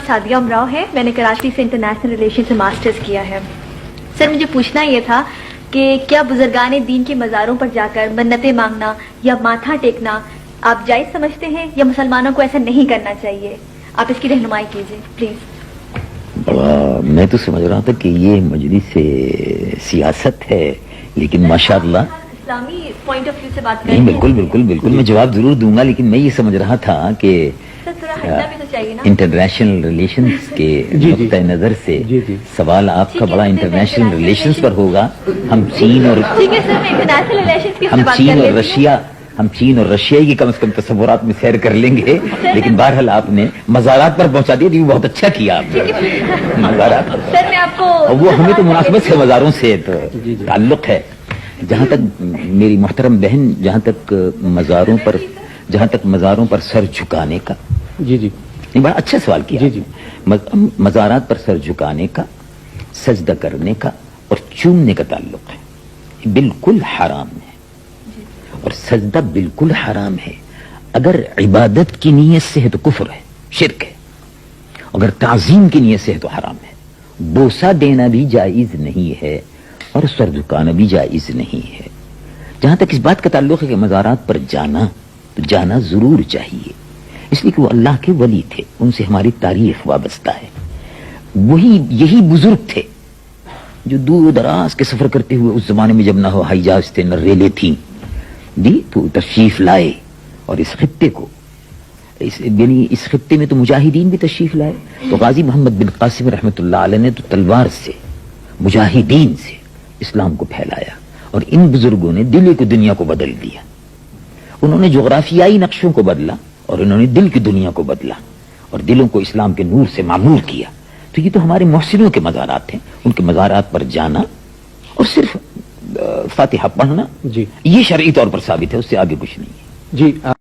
सादिया उमराव है, मैंने कराची से इंटरनेशनल रिलेशन से मास्टर्स किया है। सर मुझे पूछना ये था कि क्या बुजुर्गान दीन के मज़ारों पर जाकर मन्नतें मांगना या माथा टेकना आप जायज़ समझते हैं या मुसलमानों को ऐसा नहीं करना चाहिए? आप इसकी रहनुमाई कीजिए प्लीज। बड़ा मैं तो समझ रहा था कि ये मजलिस से सियासत है, लेकिन माशाअल्लाह इस्लामी पॉइंट ऑफ व्यू से बात नहीं, करें। बिल्कुल बिल्कुल बिल्कुल मैं जवाब जरूर दूंगा, लेकिन मैं ये समझ रहा था कि सर थोड़ा हटना भी तो चाहिए ना। इंटरनेशनल रिलेशंस के नुक्ता नजर से सवाल आपका बड़ा इंटरनेशनल रिलेशंस पर होगा। हम चीन और ठीक है सर, मैं इंटरनेशनल रिलेशंस की हम बात चीन कर और लेती हूँ। रशिया हम चीन और रशिया की कम से कम तस्वुरात में सैर कर लेंगे, लेकिन बहरहाल आपने मज़ारात पर पहुंचा दिया, ये बहुत अच्छा किया आपने। मज़ारात पर सर मैं आपको और वो हमें तो मुनासिबत से मज़ारों से तो ताल्लुक है। जहाँ तक मेरी मोहतरम बहन, जहाँ तक मज़ारों पर सर झुकाने का, नहीं बड़ा अच्छा सवाल किया। मज़ारात पर सर झुकाने का, सजदा करने का और चूमने का ताल्लुक है, बिल्कुल हराम है। और सजदा बिल्कुल हराम है। अगर इबादत की नीयत से है तो कुफ्र है, शिरक है। अगर ताज़ीम की नीयत से है तो हराम है। बोसा देना भी जायज नहीं है और सर झुकाना भी जायज नहीं है। जहां तक इस बात का ताल्लुक है कि मज़ारात पर जाना, तो जाना जरूर चाहिए, इसलिए कि वो अल्लाह के वली थे, उनसे हमारी तारीख वाबस्ता है। यही बुजुर्ग थे जो दूर दराज के सफर करते हुए, उस जमाने में जब ना हो हवाई जहाज थे न रेले थी, तो तशरीफ लाए और इस खित्ते को, इस खित्ते में तो मुजाहिदीन भी तशरीफ लाए। तो गाजी मोहम्मद बिन कासिम रहमतुल्लाह अलैह ने तो तलवार से, मुजाहिदीन से इस्लाम को फैलाया, और इन बुजुर्गों ने दिल की दुनिया को बदल दिया। उन्होंने जोग्राफियाई नक्शों को बदला और इन्होंने दिल की दुनिया को बदला और दिलों को इस्लाम के नूर से मामूर किया। तो ये तो हमारे मोहसिनों के मज़ारात हैं। उनके मज़ारात पर जाना और सिर्फ फातिहा पढ़ना, ये शरई तौर पर साबित है, उससे आगे कुछ नहीं है। जी